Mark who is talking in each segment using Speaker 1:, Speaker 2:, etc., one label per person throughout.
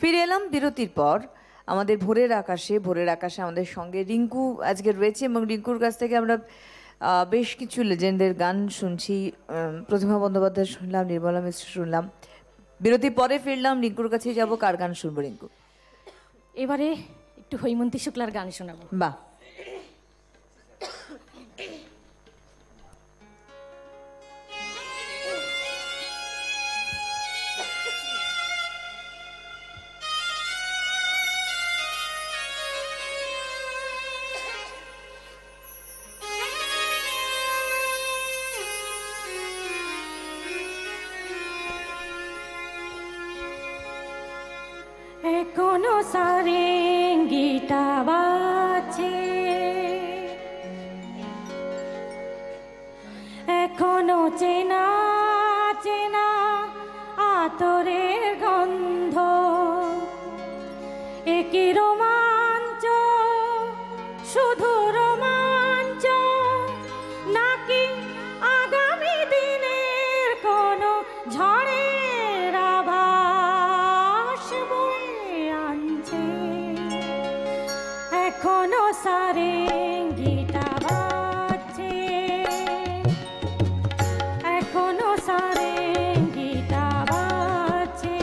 Speaker 1: ফিরে এলাম বিরতির পর। আমাদের ভোরের আকাশে আমাদের সঙ্গে রিঙ্কু আজকে রয়েছে এবং রিঙ্কুর কাছ থেকে আমরা বেশ কিছু লেজেন্ডের গান শুনছি। প্রতিমা বন্দ্যোপাধ্যায় শুনলাম, নির্মলা মিশ্র শুনলাম। বিরতির পরে ফিরলাম, রিঙ্কুর কাছেই যাবো। কার গান শুনবো রিঙ্কু?
Speaker 2: এবারে একটু হৈমন্তী শুক্লার গান শোনাবো।
Speaker 1: বাহ,
Speaker 2: এখনো সারেঙ্গিটা বাজে, এখনো চেনা চেনা আতরের গন্ধ, একই রোমাঞ্চ, শুধু রোমাঞ্চ, নাকি আগামী দিনের কোনো ঝড়ের আভাস বয়ে আনছে। এখনো সারেঙ্গিটা বাজছে, এখনো সারেঙ্গিটা বাজছে,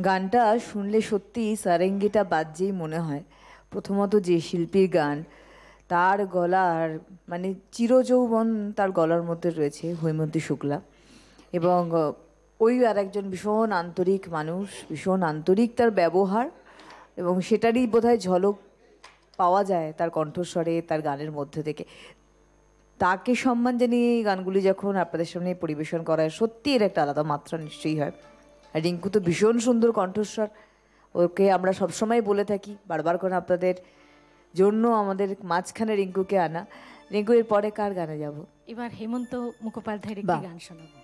Speaker 1: গানটা শুনলে সত্যি সারেঙ্গিটা বাজছেই মনে হয়। প্রথমত যে শিল্পীর গান, তার গলার মানে চিরযৌবন তার গলার মধ্যে রয়েছে, হৈমন্তী শুক্লা। এবং ওই আর একজন ভীষণ আন্তরিক মানুষ, ভীষণ আন্তরিক তার ব্যবহার, এবং সেটারই বোধহয় ঝলক পাওয়া যায় তার কণ্ঠস্বরে, তার গানের মধ্যে থেকে। তাকে সম্মান জানিয়ে এই গানগুলি যখন আপনাদের সামনে পরিবেশন করা হয়, সত্যি এর একটা আলাদা মাত্রা নিশ্চয়ই হয়। আর রিঙ্কু তো ভীষণ সুন্দর কণ্ঠস্বর, ওকে আমরা সবসময় বলে থাকি, বারবার করে আপনাদের জন্য আমাদের মাঝখানে রিঙ্কুকে আনা। রিঙ্কু, এর পরে কার গানে যাব?
Speaker 2: এবার হেমন্ত মুখোপাধ্যায়ের একটি
Speaker 1: বাহ।
Speaker 2: গান শোনাবো।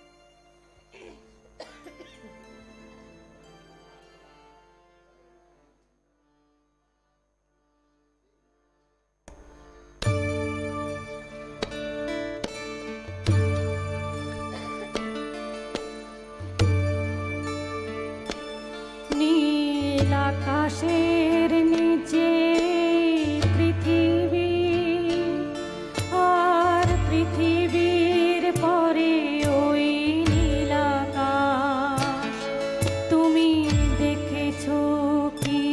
Speaker 2: নীল আকাশের নিচে পৃথিবী, আর পৃথিবীর পরে ওই নীল আকাশ। তুমি দেখেছো কি?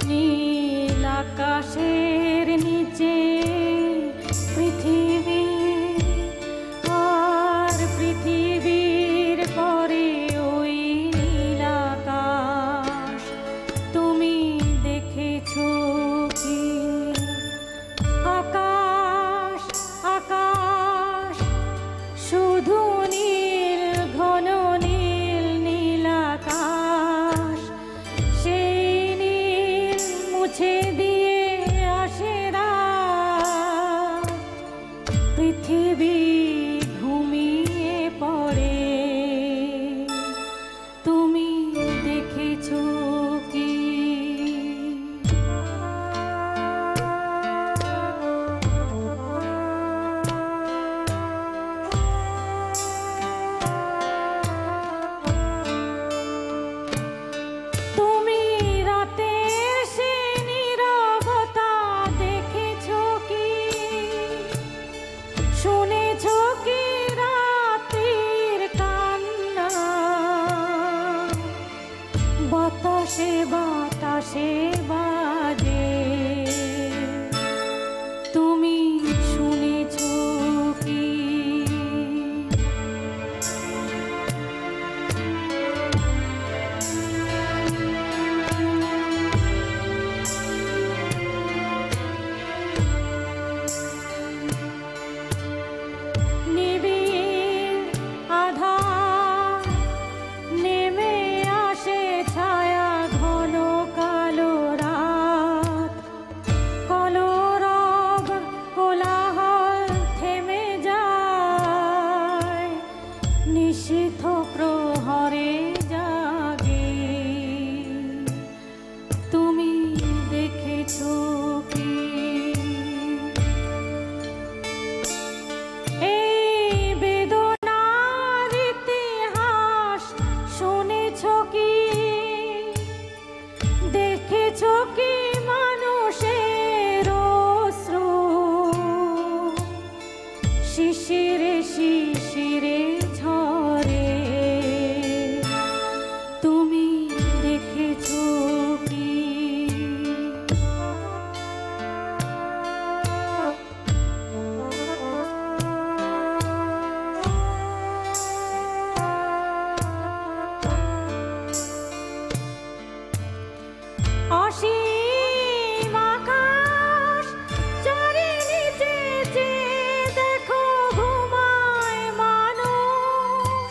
Speaker 2: নীল আকাশের নিচে পৃথিবী, আর পৃথিবীর পরে ওই নীল আকাশ। তুমি দেখেছো কি? আকাশ আকাশ শুধু নীল, ঘন নীল, নীল আকাশ। সেই নীল মুছে দিয়ে আসে রাত, পৃথিবী ঘুমিয়ে পড়ে। তুমি দেখেছো কি? তুমি রাতের সে নীরবতা দেখেছো কি? শুনেছো কি রাতের কান্না? বাতাসে বাতাসে বাজে, তুমি শুনেছো কি? নিবিড় আধার নেমে আসে, ছায়া ঘন কালো রাত। কলরব কোলাহল থেমে যায়, নিশীথ প্রহরে জাগে। তুমি দেখেছো কি? এই বেদনার ইতিহাস শুনেছো কি? দেখেছো কি মানুষের অশ্রু? শিশিরে শিশিরে ঝরে, তুমি দেখেছো কি? অসীম আকাশ চারি নিচে যে দেখো ঘুমায় মানুষ,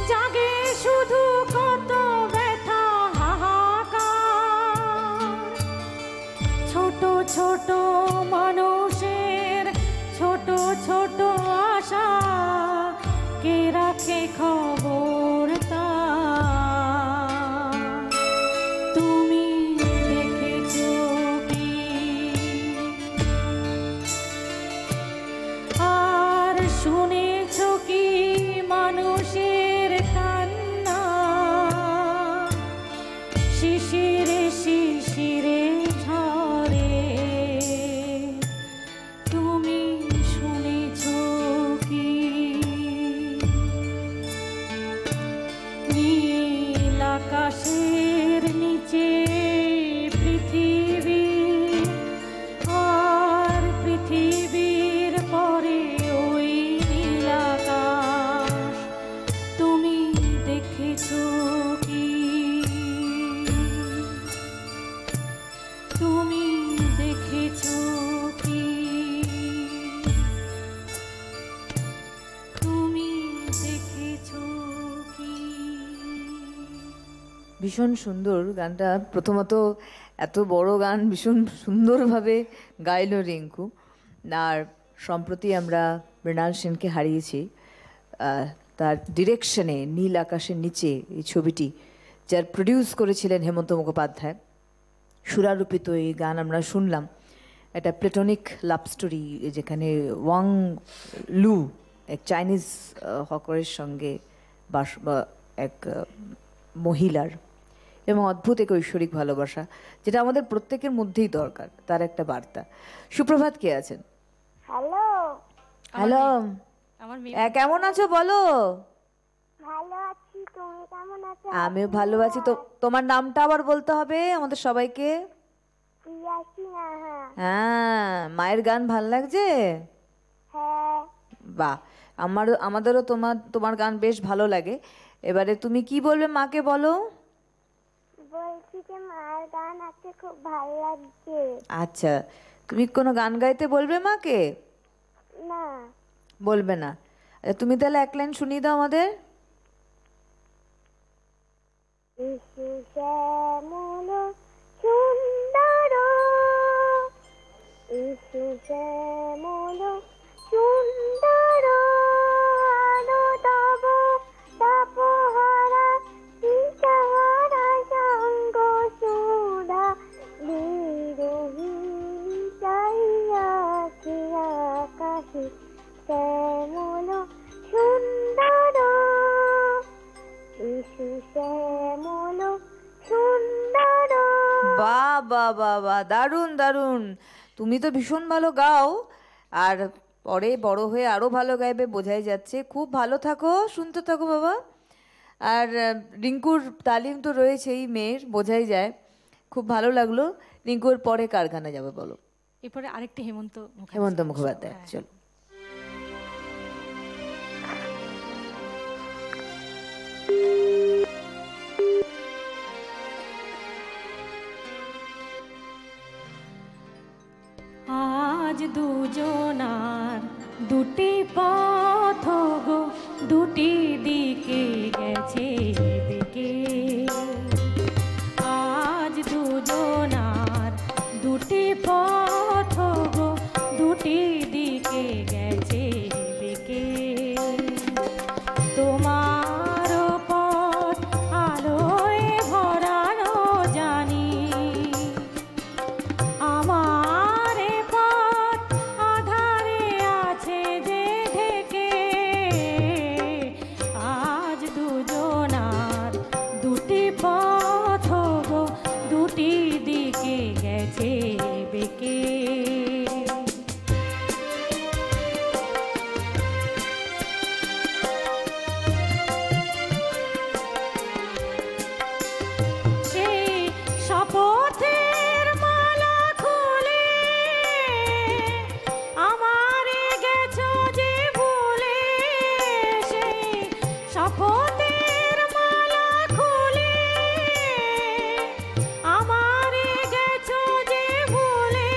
Speaker 2: জাগে শুধু কত ব্যথা হাহাকার। ছোট ছোট মানুষের ছোট ছোট আশা, কে রাখে খবর তার? তুমি দেখেছো কি? আর শুনেছো কি মানুষের কান্না? শিশিরে শিশিরে ঝরে, তুমি শুনেছো কি? তুমি দেখেছো কি, তুমি দেখেছো কি।
Speaker 1: ভীষণ সুন্দর গানটা। প্রথমত এত বড় গান ভীষণ সুন্দরভাবে গাইলো রিঙ্কু। আর সম্প্রতি আমরা মৃণাল সেনকে হারিয়েছি তার ডিরেকশনে নীল আকাশের নিচে এই ছবিটি, যার প্রডিউস করেছিলেন হেমন্ত মুখোপাধ্যায়। সুরারোপিত এই গান আমরা শুনলাম। একটা প্লেটনিক লাভ স্টোরি, যেখানে ওয়াং লু এক চাইনিজ হকারের সঙ্গে এক মহিলার, এবং অদ্ভুত এক ঐশ্বরিক ভালোবাসা, যেটা আমাদের প্রত্যেকের মধ্যেই দরকার, তার একটা বার্তা। সুপ্রভাত, কে আছেন?
Speaker 3: হ্যালো,
Speaker 1: হ্যালো,
Speaker 2: আমার মেয়ে
Speaker 1: কেমন আছো বলো?
Speaker 3: ভালো আছি। তুমি কেমন আছো?
Speaker 1: আমিও ভালো আছি। তো তোমার নামটা আবার বলতে হবে আমাদের সবাইকে।
Speaker 3: প্রিয়াসী নাহা।
Speaker 1: হ্যাঁ, মায়ের গান ভাল লাগছে?
Speaker 3: হ্যাঁ,
Speaker 1: বাহ, আমাদেরও তোমার গান বেশ ভালো লাগে। এবারে তুমি কি বলবে মাকে, বলো।
Speaker 3: বলছি যে মায়ের গান আজকে খুব ভালো লাগছে।
Speaker 1: আচ্ছা, তুমি কোনো গান গাইতে বলবে মাকে?
Speaker 3: না,
Speaker 1: বলবে না? আচ্ছা, তুমি তাহলে এক লাইন শুনিয়ে দাও আমাদের।
Speaker 3: শিশু শ্যামল সুন্দর, শিশু শ্যামল সুন্দর, আলো তব তাপহারা চিতাহারা সঙ্গ সুধা বিরোহিণী চাইয়া আকাশে শ্যামল সুন্দর, শিশু শ্যামল সুন্দর।
Speaker 1: বাহ বাহ বাহ বাহ, দারুণ দারুণ। তুমি তো ভীষণ ভালো গাও, আর পরে বড় হয়ে আরো ভালো গাইবে বোঝাই যাচ্ছে। খুব ভালো থাকো, শুনতে থাকো বাবা। আর রিঙ্কুর তালিম তো রয়েছেই মেয়ের, বোঝাই যায়। খুব ভালো লাগলো। রিঙ্কুর পরে কার গানে যাবে বলো?
Speaker 2: এরপরে আরেকটি হেমন্ত
Speaker 1: হেমন্ত মুখোপাধ্যায়, চলো।
Speaker 2: আজ দুজনার দুটি পথ গো, দুটি দিকে গেছে বেঁকে। আজ দুজনার দুটি পথ গো, দুটি দিকে গেছে বেঁকে। তোমার পথ আলোয় ভরানো জানি, আমার পথ আধারে আছে যে ঢেকে। আজ দুজনার দুটি পথ গো, দুটি দিকে গেছে বেঁকে। সেই শপথের মালা খুলে আমারে গেছো যে ভুলে। সেই শপথের মালা খুলে আমারে গেছো যে ভুলে।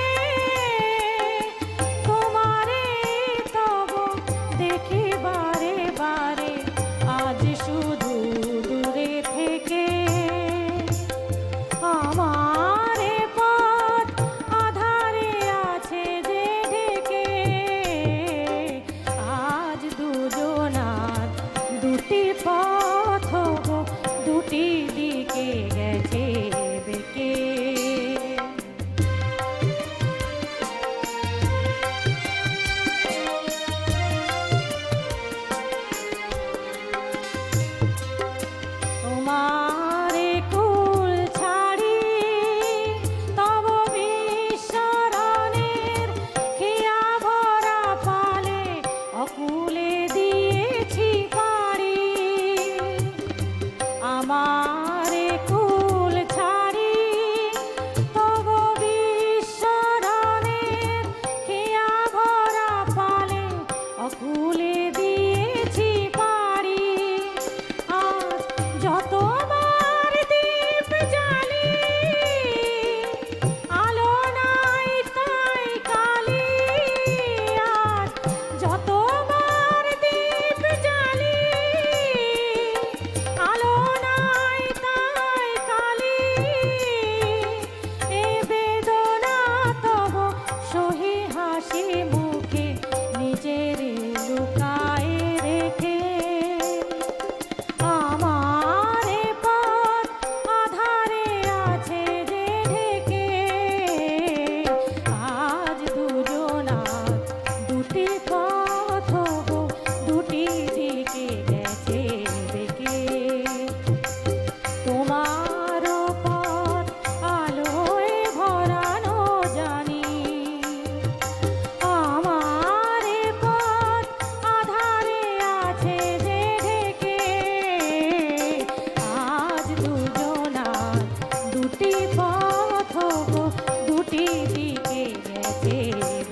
Speaker 2: দুটি দিকে গেছে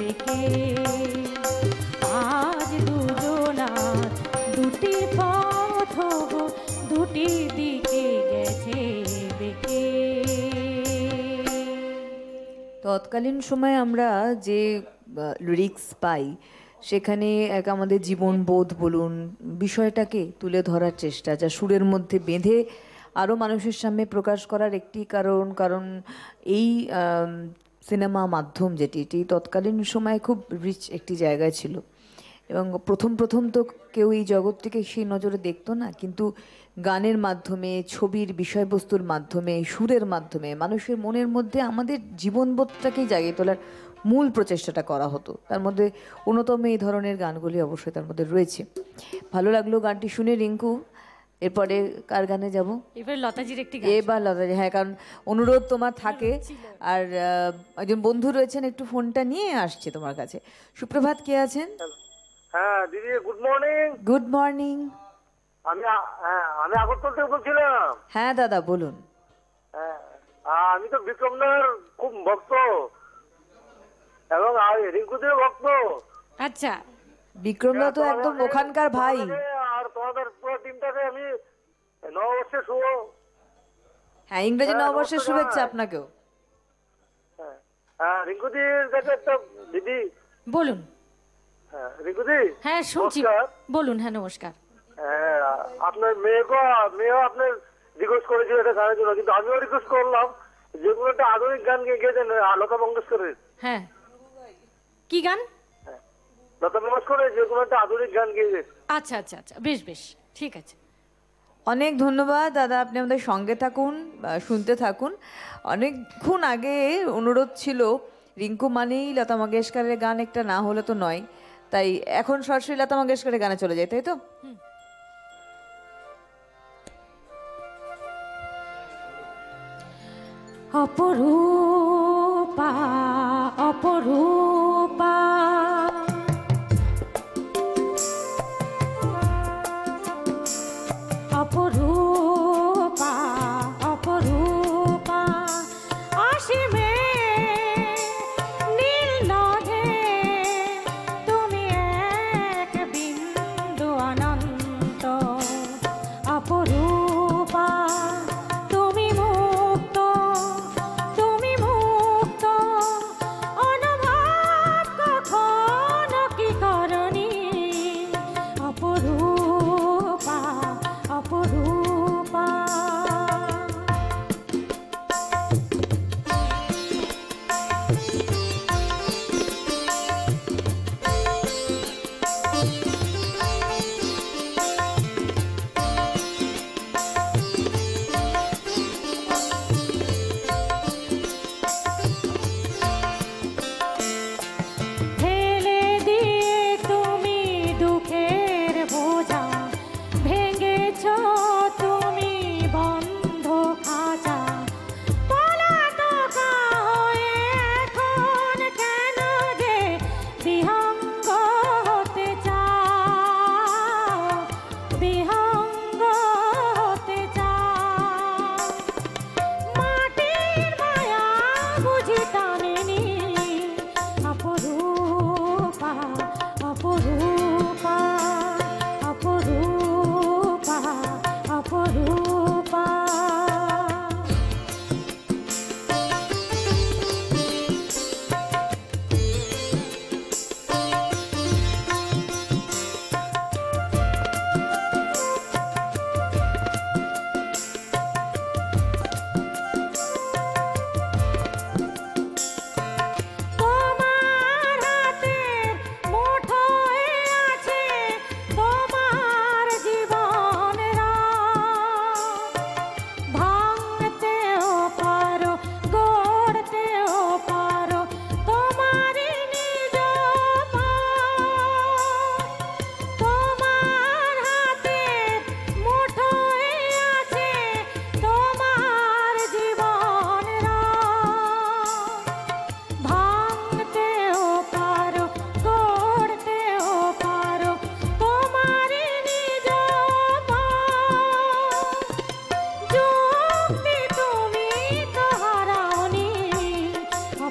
Speaker 2: দেখে, আজ দুজনার দুটি পথ গো, দুটি দিকে গেছে দেখে।
Speaker 1: তৎকালীন সময়ে আমরা যে লিরিক্স পাই সেখানে এক আমাদের জীবনবোধ বলুন, বিষয়টাকে তুলে ধরার চেষ্টা, যা সুরের মধ্যে বেঁধে আরও মানুষের সামনে প্রকাশ করার একটি কারণ এই সিনেমা মাধ্যম যেটি এটি তৎকালীন সময়ে খুব রিচ একটি জায়গায় ছিল। এবং প্রথম তো কেউ এই জগৎটিকে সেই নজরে দেখতো না, কিন্তু গানের মাধ্যমে, ছবির বিষয়বস্তুর মাধ্যমে, সুরের মাধ্যমে মানুষের মনের মধ্যে আমাদের জীবনবোধটাকেই জাগিয়ে তোলার মূল প্রচেষ্টাটা করা হতো। তার মধ্যে অন্যতম এই ধরনের গানগুলি অবশ্যই তার মধ্যে রয়েছে। ভালো লাগলো গানটি শুনে রিঙ্কু। এরপরে কার গানে যাব?
Speaker 2: এবার লতাজির একটি গান।
Speaker 1: এবার লতাজি, হ্যাঁ, কারণ অনুরোধ তোমার থাকে। আর একজন বন্ধু রয়েছেন, একটু ফোনটা নিয়ে আসছে তোমার কাছে। সুপ্রভাত, কে আছেন?
Speaker 4: হ্যাঁ দিদি, গুড মর্নিং।
Speaker 1: Good morning.
Speaker 4: আমি আমি আগরতলা থেকে বলছিলাম।
Speaker 1: হ্যাঁ দাদা, বলুন।
Speaker 4: হ্যাঁ, আমি তো বিক্রমদার খুব ভক্ত এবং রিঙ্কুদের ভক্ত।
Speaker 2: আচ্ছা,
Speaker 1: বিক্রমদা তো একদম ওখানকার ভাই।
Speaker 4: আর তোমাদের পুরো টিমটাকে আমি নববর্ষের শুভ।
Speaker 1: হ্যাঁ, ইংরেজি
Speaker 4: হ্যাঁ,
Speaker 1: নববর্ষের
Speaker 4: নমস্কার।
Speaker 1: শুভেচ্ছা আপনাকেও।
Speaker 4: হ্যাঁ, হ্যাঁ রিঙ্কুদির কাছে একটা দিদি।
Speaker 2: বলুন।
Speaker 4: হ্যাঁ রিঙ্কুদি।
Speaker 2: হ্যাঁ শুনছি,
Speaker 4: নমস্কার।
Speaker 2: বলুন। হ্যাঁ নমস্কার।
Speaker 4: হ্যাঁ, আপনার মেয়েও আপনার রিকোয়েস্ট করেছিল এটা গানের জন্য, কিন্তু আমিও রিকোয়েস্ট করলাম যে কোনো একটা আধুনিক গান গেয়েছেন লতা মঙ্গেশকরের।
Speaker 2: হ্যাঁ, কি গান?
Speaker 4: লতা মঙ্গেশকরের যে কোনো একটা আধুনিক গান গেয়েছেন।
Speaker 2: আচ্ছা আচ্ছা আচ্ছা, বেশ বেশ, ঠিক আছে।
Speaker 1: অনেক ধন্যবাদ দাদা, আপনি আমাদের সঙ্গে থাকুন, শুনতে থাকুন। অনেকক্ষণ আগে অনুরোধ ছিল, রিঙ্কু মানেই লতা মঙ্গেশকরের গান একটা না হলে তো নয়, তাই এখন সরাসরি লতা মঙ্গেশকরের গানে চলে যায়, তাই তো?
Speaker 2: অপরূপা অপরূপা, অপরূপা অপরূপা, অসীমে নীল নদে তুমি এক বিন্দু অনন্ত। অপরূপা তুমি মুক্ত, তুমি মুক্ত, অনুভব কখনো কি করনি। অপরূপা অপরূপা। ফেলে দিয়ে তুমি দুঃখের বোঝা, ভেঙেছ তুমি বন্ধ খাঁচা, পলাতকা হয়ে এখন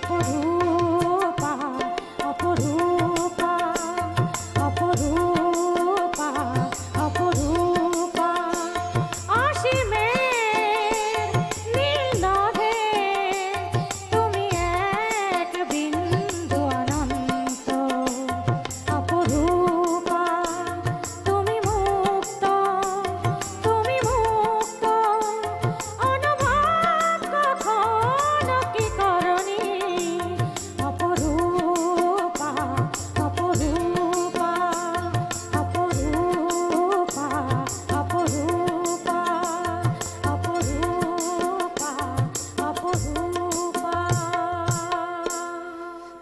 Speaker 2: অপরূপা অপরূপা অপরূপা অপরূপা অসীমের নীল নভে তুমি এক বিন্দু অনন্ত অপরূপা তুমি মুক্ত অনুভব কখনো কি করনি অপরূপা অপরূপা অপরূপা অপরূপা অপরূপা অপরূপা।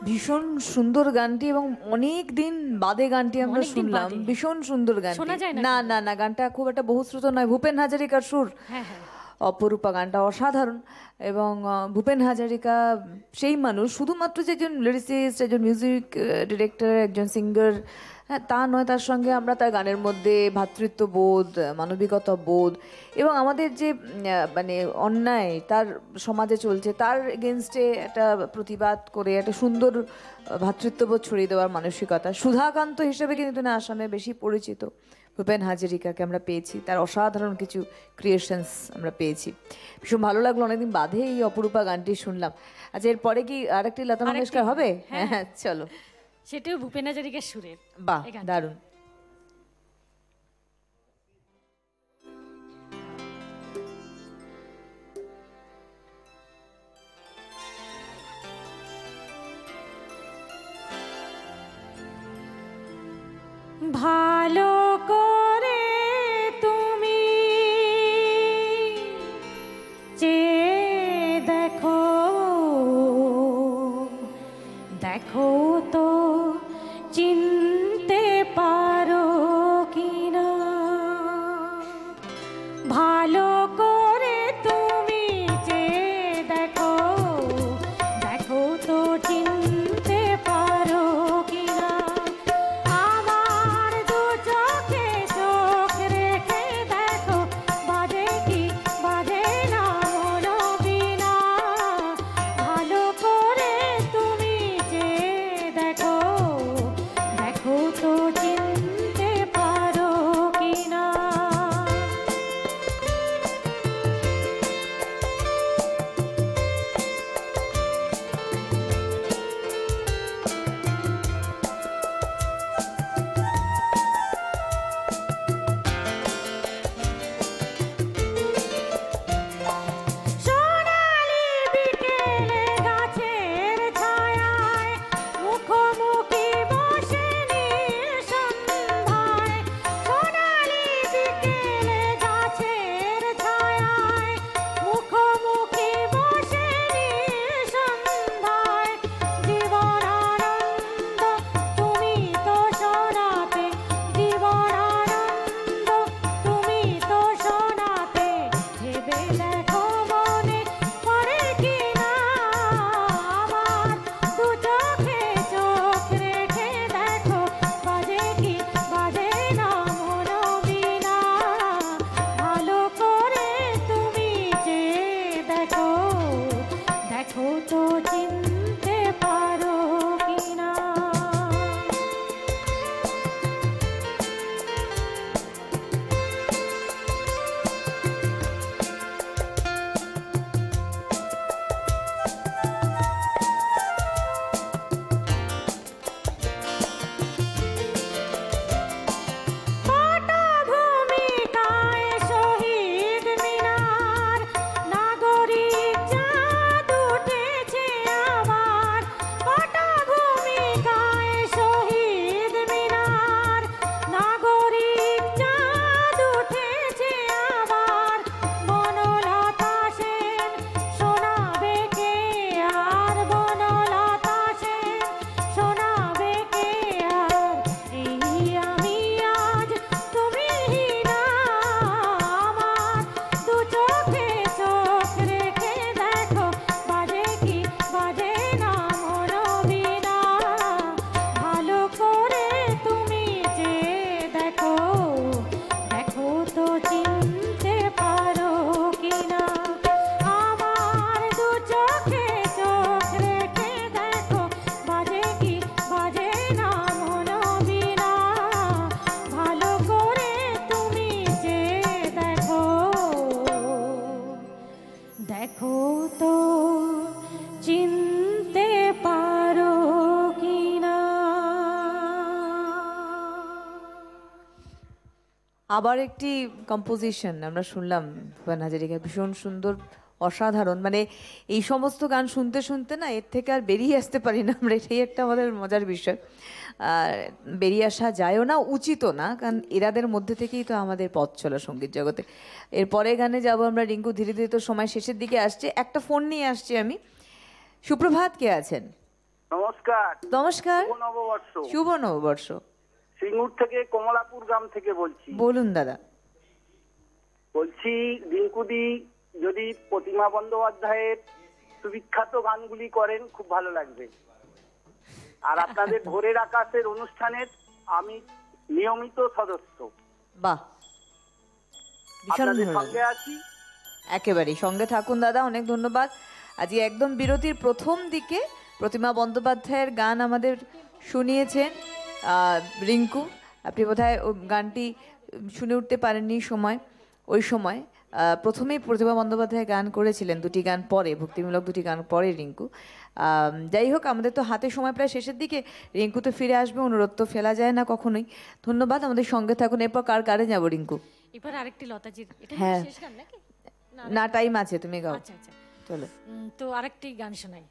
Speaker 1: ভীষণ সুন্দর গানটি এবং অনেক দিন বাদে গানটি আমরা
Speaker 2: অনেক দিন
Speaker 1: শুনলাম।
Speaker 2: বাদে।
Speaker 1: ভীষণ সুন্দর গান।
Speaker 2: শোনা যায় না
Speaker 1: না না না, গানটা খুব একটা বহুশ্রুত নয়, ভূপেন হাজারিকার সুর।
Speaker 2: হ্যাঁ হ্যাঁ
Speaker 1: অপরূপা গানটা অসাধারণ। এবং ভূপেন হাজারিকা সেই মানুষ, শুধুমাত্র যে একজন লিরিসিস্ট, একজন মিউজিক ডিরেক্টর, একজন সিঙ্গার, হ্যাঁ তা নয়, তার সঙ্গে আমরা তার গানের মধ্যে ভ্রাতৃত্ববোধ, মানবিকতা বোধ এবং আমাদের যে মানে অন্যায় তার সমাজে চলছে তার এগেনস্টে একটা প্রতিবাদ করে একটা সুন্দর ভ্রাতৃত্ববোধ ছড়িয়ে দেওয়ার মানসিকতা। সুধাকান্ত হিসেবে কিন্তু তিনি আসামে বেশি পরিচিত। ভূপেন হাজারিকাকে আমরা পেয়েছি, তার অসাধারণ কিছু ক্রিয়েশনস আমরা পেয়েছি। ভীষণ ভালো লাগলো, অনেকদিন বাদে এই অপরূপা গানটি শুনলাম। আচ্ছা, এরপরে কি আরেকটি লতা মঙ্গেশকর হবে? হ্যাঁ হ্যাঁ, চলো।
Speaker 2: সেটাও ভূপেন হাজারিকার সুরের।
Speaker 1: বাহ,
Speaker 2: এই গানটা।
Speaker 1: দারুণ।
Speaker 2: ভালো করে তুমি চেয়ে দেখো, দেখো তো চিনতে পারো কিনা। ভালো করে তুমি চেয়ে দেখো, দেখো তো চিনতে পারো কিনা। আমার দু চোখে চোখ রেখে দেখো, বাজে কি বাজে না মনো বিনা। ভালো করে তুমি চেয়ে দেখো, দেখো তো চিনতে পারো কিনা।
Speaker 1: আবার একটি কম্পোজিশন আমরা শুনলাম ভুবন হাজারিকার, ভীষণ সুন্দর, অসাধারণ। মানে এই সমস্ত গান শুনতে শুনতে না এর থেকে আর বেরিয়ে আসতে পারি না আমরা, এটাই একটা আমাদের মজার বিষয়। আর বেরিয়ে আসা যায়ও না, উচিতও না, কারণ এরাদের মধ্যে থেকেই তো আমাদের পথ চলা সঙ্গীত জগতে। এরপরে গানে যাব আমরা রিঙ্কু, ধীরে ধীরে তো সময় শেষের দিকে আসছে। একটা ফোন নিয়ে আসছি আমি। সুপ্রভাত, কে আছেন?
Speaker 4: নমস্কার।
Speaker 1: নমস্কার,
Speaker 4: শুভ নববর্ষ।
Speaker 1: শুভ নববর্ষ।
Speaker 4: সিঙ্গুর থেকে কমলাপুর গ্রাম থেকে বলছি।
Speaker 1: বলুন দাদা।
Speaker 4: বলছি রিঙ্কুদি যদি প্রতিমা বন্দ্যোপাধ্যায়ের সুবিখ্যাত গানগুলি করেন খুব ভালো লাগবে। আর আপনাদের ভোরের আকাশের অনুষ্ঠানের আমি নিয়মিত সদস্য।
Speaker 1: বাহ, ভীষণ
Speaker 4: আপনাদের
Speaker 1: ভালো
Speaker 4: সঙ্গে
Speaker 1: লাগলো।
Speaker 4: আছি।
Speaker 1: একেবারেই সঙ্গে থাকুন দাদা, অনেক ধন্যবাদ। আজকে একদম বিরতির প্রথম দিকে প্রতিমা বন্দ্যোপাধ্যায়ের গান আমাদের শুনিয়েছেন রিঙ্কু। আপনি বোধহয় ওই গানটি শুনে উঠতে পারেননি ওই সময় প্রথমেই প্রতিমা বন্দ্যোপাধ্যায় গান করেছিলেন, দুটি গান পরে, ভক্তিমূলক দুটি গান পরে রিঙ্কু। যাই হোক, আমাদের তো হাতে সময় প্রায় শেষের দিকে। রিঙ্কু তো ফিরে আসবে, অনুরোধ তো ফেলা যায় না কখনোই। ধন্যবাদ, আমাদের সঙ্গে থাকুন। এরপর কারে যাবো রিঙ্কু?
Speaker 2: এবার আরেকটি লতাজির, এটা
Speaker 1: হ্যাঁ।
Speaker 2: শেষ গান নাকি?
Speaker 1: না, টাইম আছে, তুমি গাও।
Speaker 2: আচ্ছা আচ্ছা,
Speaker 1: চলো।
Speaker 2: তো আরেকটি গান শোনাই।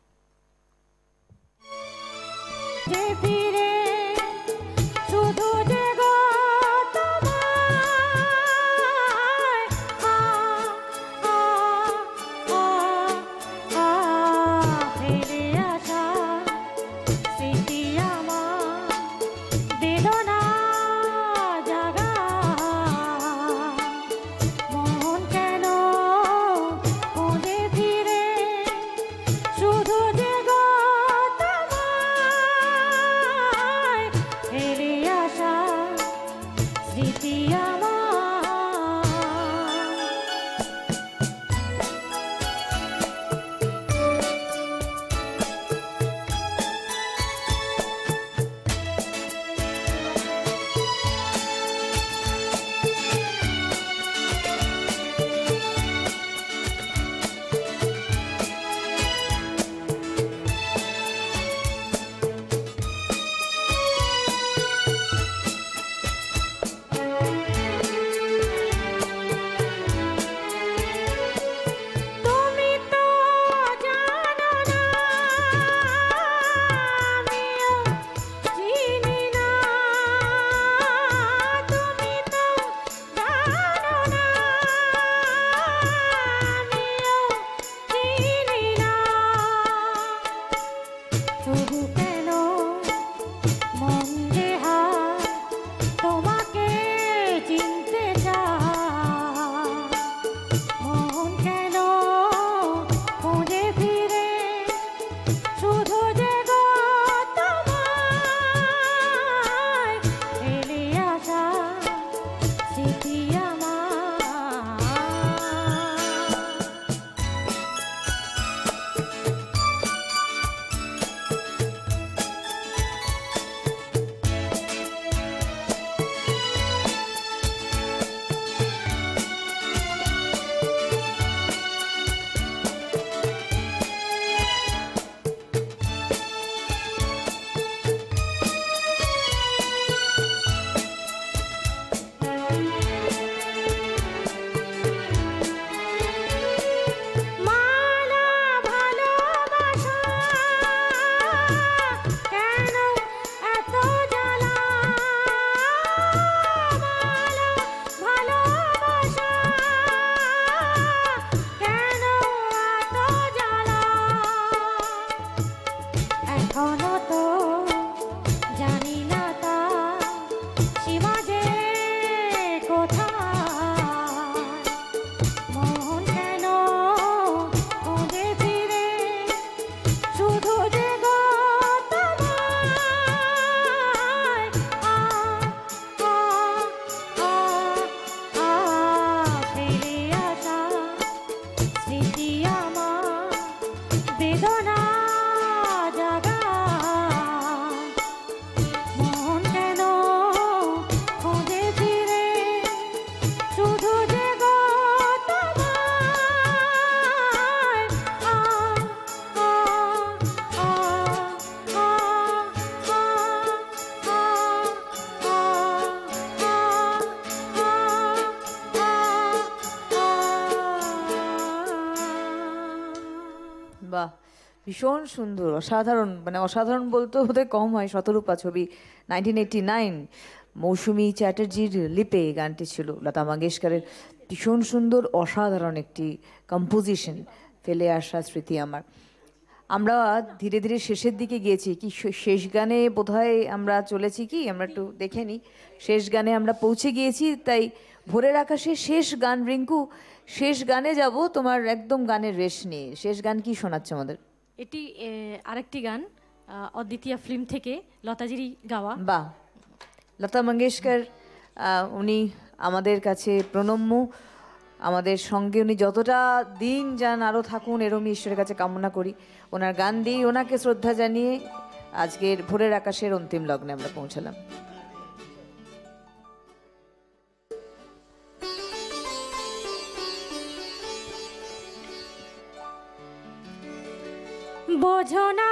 Speaker 2: যে ফিরে শুধু যে গো তোমায়, ফিরে আসা স্মৃতি আমার বেদনা জাগা, মন কেন খোঁজে ফিরে শুধু যে গো তোমায়, ফিরে আসা স্মৃতি আমার। তুমি তো জানো না আমিও চিনি না, তুমি তো জানো না আমিও চিনি না, তবু কেন মন যে হায় তোমাকে চিনতে চায়, মন কেন খোঁজে ফিরে শুধু যে গো তোমায়, ফেলে আসা স্মৃতি আমার। মালা ভালোবাসা কেন এত জ্বালা, মালা ভালোবাসা কেন এত জ্বালা, এখনো তো জানি না তা সীমা যে কোথায়, মন কেন খোঁজে ফিরে শুধু যে গো তোমায়, ফিরে আসা স্মৃতি আমার বেদনা জাগা।
Speaker 1: ভীষণ সুন্দর, অসাধারণ, মানে অসাধারণ বলতেও বোধহয় কম হয়। শতরূপা ছবি, 1989, মৌসুমী চ্যাটার্জির লিপে গানটি ছিল, লতা মঙ্গেশকরের। ভীষণ সুন্দর, অসাধারণ একটি কম্পোজিশন, ফেলে আসা স্মৃতি আমার। আমরা ধীরে ধীরে শেষের দিকে গিয়েছি কি, শেষ গানে বোধহয় আমরা চলেছি কি, আমরা একটু দেখে নিই। শেষ গানে আমরা পৌঁছে গিয়েছি, তাই ভোরের আকাশে শেষ গান। রিঙ্কু, শেষ গানে যাব তোমার একদম গানের রেশ নিয়ে। শেষ গান কি শোনাচ্ছে আমাদের?
Speaker 2: এটি আরেকটি গান অদ্বিতীয়া ফিল্ম থেকে, লতাজিরই গাওয়া।
Speaker 1: বাহ, লতা মঙ্গেশকর, উনি আমাদের কাছে প্রণম্য। আমাদের সঙ্গে উনি যতটা দিন যান, আরও থাকুন, এরমই ঈশ্বরের কাছে কামনা করি। ওনার গান দিয়ে ওনাকে শ্রদ্ধা জানিয়ে আজকের ভোরের আকাশের অন্তিম লগ্নে আমরা পৌঁছালাম।
Speaker 2: বোঝো না